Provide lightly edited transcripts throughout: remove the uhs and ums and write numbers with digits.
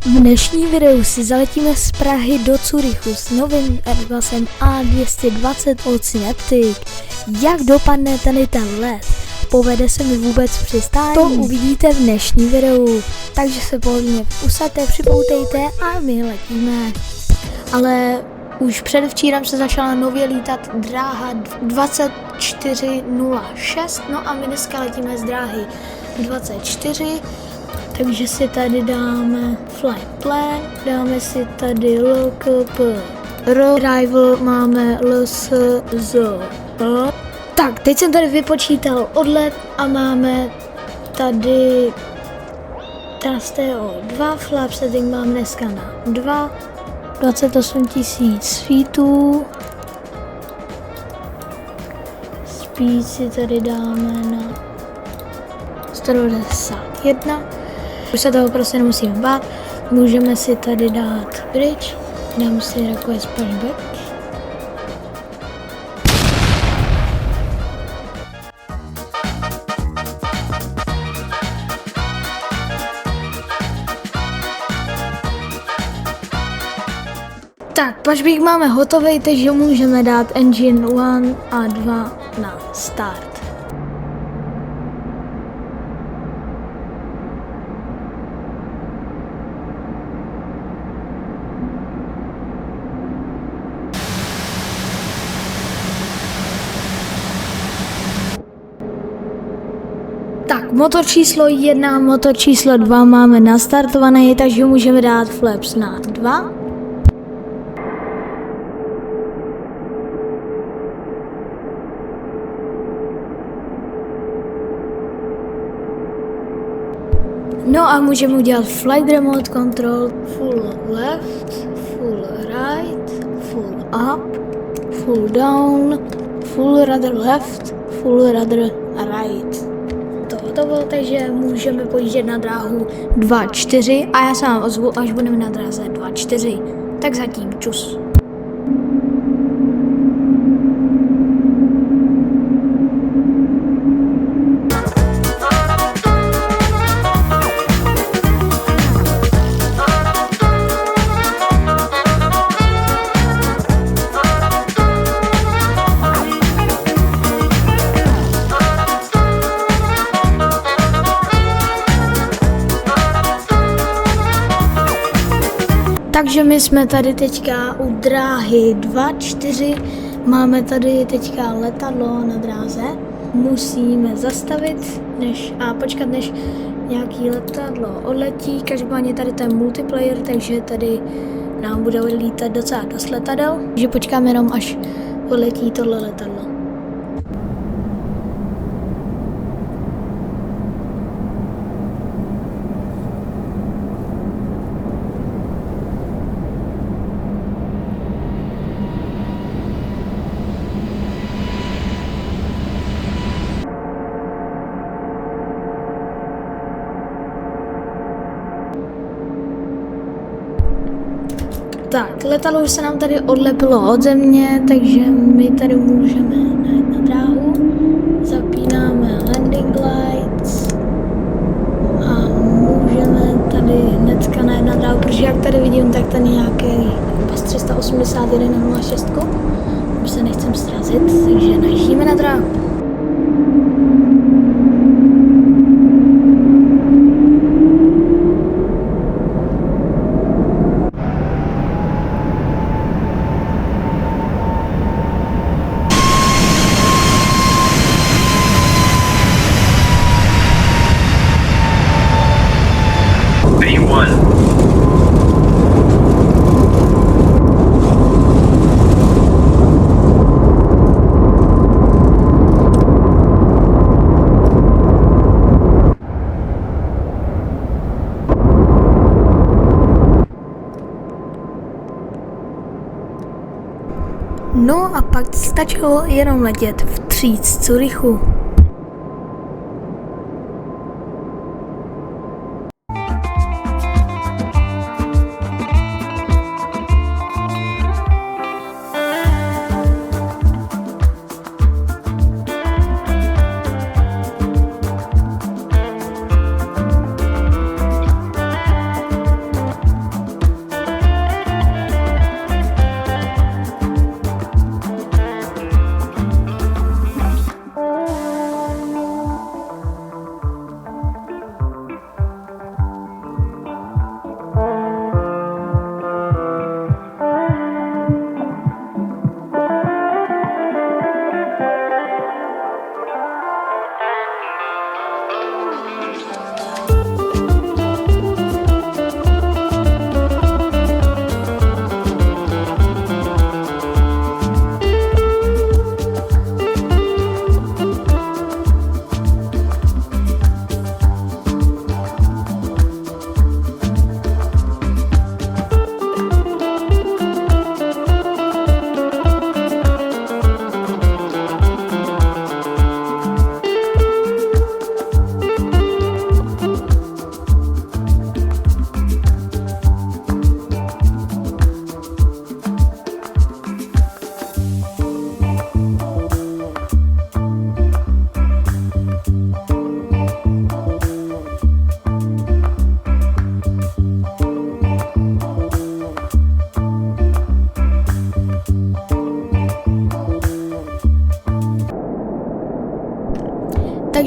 V dnešní videu si zaletíme z Prahy do Curychu s novým Airbusem A220 od Synaptic. Jak dopadne tady ten let? Povede se mi vůbec přistání? To uvidíte v dnešní videu. Takže se pohodlně usaďte, připoutejte a my letíme. Ale už předevčírem se začala nově lítat dráha 2406, no a my dneska letíme z dráhy 24. Takže si tady dáme flight plan, dáme si tady LKP, arrival máme LSZ. Tak, teď jsem tady vypočítal odlet a máme tady TO2, flap setting mám dneska na 28 000 feetů. Speed si tady dáme na 191. Už se toho prostě nemusíme bát. Můžeme si tady dát bridge. Dáme si request pushback. Tak, pushback máme hotový, takže můžeme dát engine 1 a 2 na start. Tak, motor číslo 1, motor číslo 2 máme nastartovaný, takže můžeme dát flaps na 2. No a můžeme udělat flight remote control, full left, full right, full up, full down, full rudder left, full rudder right. To bylo, takže můžeme pojíždět na dráhu 2.4 a já se vám ozvu, až budeme na dráze 2.4. Tak zatím, čus. Takže my jsme tady teďka u dráhy 2.4, máme tady teďka letadlo na dráze, musíme zastavit a počkat, než nějaký letadlo odletí. Každopádně tady ten multiplayer, takže tady nám bude lítat docela dost letadel, takže počkáme jenom, až odletí tohle letadlo. Tak, letadlo už se nám tady odlepilo od země, takže my tady můžeme najít na dráhu. Zapínáme landing lights a můžeme tady hnedka najít na dráhu, protože jak tady vidím, tak ten nějaký Airbus 381 na 06, už se nechcem srazit, takže najíždíme na dráhu. No a pak stačilo jenom letět vstříc z Curychu.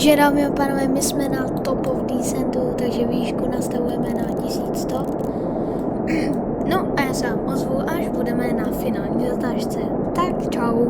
Takže dámy a pánové, my jsme na top of descentu, takže výšku nastavujeme na 1100. No a já se vám ozvu, až budeme na finální zatáčce. Tak čau.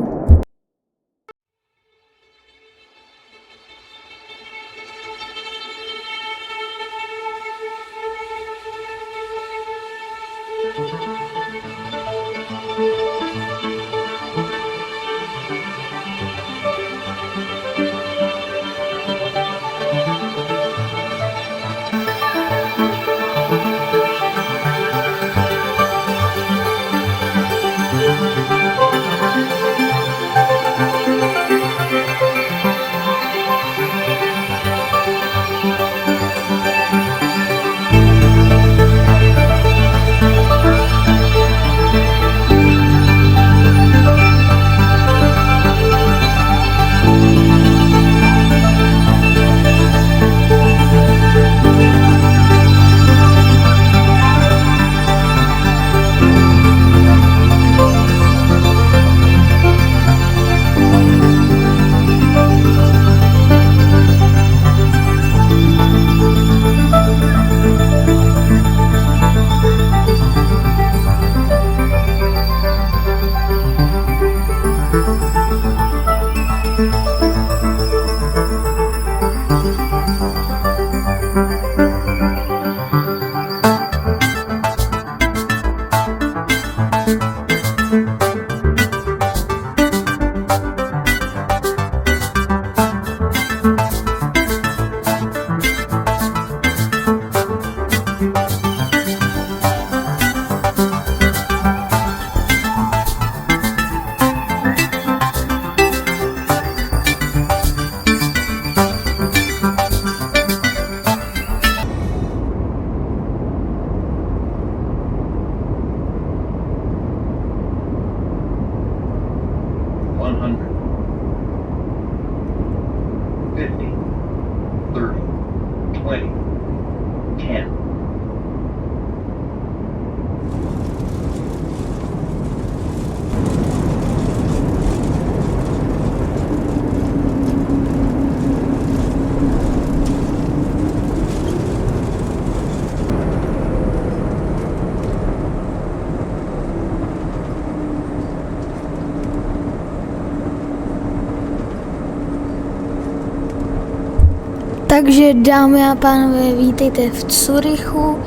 Takže dámy a pánové, vítejte v Curychu.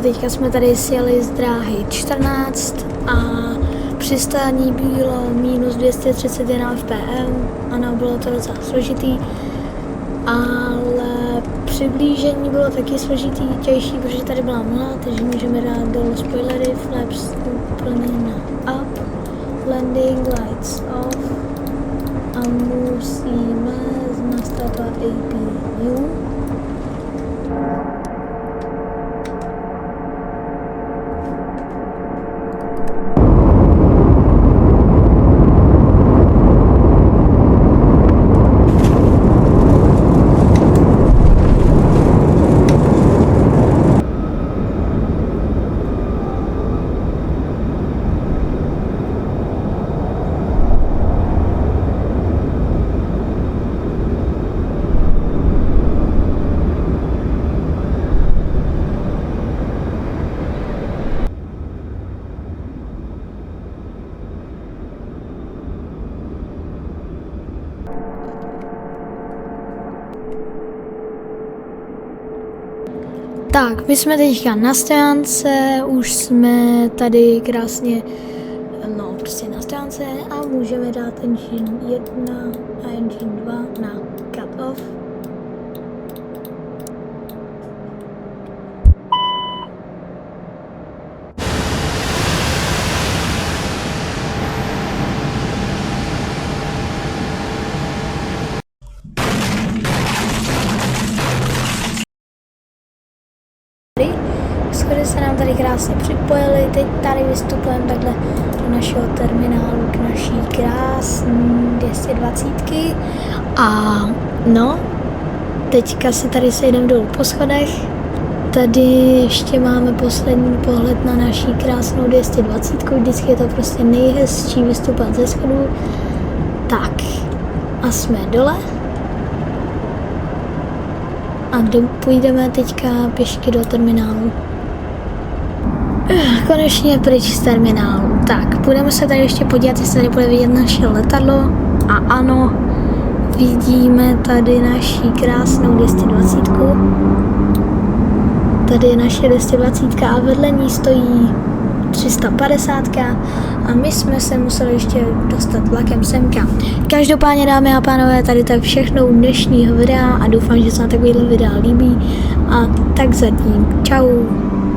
Teďka jsme tady sjeli z dráhy 14 a přistání bylo minus 231 fpm. Ano, bylo to docela složitý, ale přiblížení bylo taky složitý, těžší, protože tady byla mlha, takže můžeme dát dolů spoilery, flaps úplně na up, landing lights off a musíme nastavovat APU. Tak, my jsme teďka na stánce, už jsme tady krásně, no prostě na stánce a můžeme dát engine 1 a engine 2 na cut off. Schody se nám tady krásně připojily, teď tady vystupujeme takhle do našeho terminálu k naší krásné 220. A no, teďka si tady sejdeme dolů po schodech. Tady ještě máme poslední pohled na naší krásnou 220. Vždycky je to prostě nejhezčí vystupat ze schodů. Tak, a jsme dole. A půjdeme teďka pěšky do terminálu. Konečně pryč z terminálu. Tak, půjdeme se tady ještě podívat, jestli tady bude vidět naše letadlo. A ano, vidíme tady naši krásnou 220. Tady je naše 220 a vedle ní stojí 350 a my jsme se museli ještě dostat vlakem semka. Každopádně, dámy a pánové, tady to je všechno u dnešního videa a doufám, že se vám takovýhle videa líbí. A tak zatím. Čau.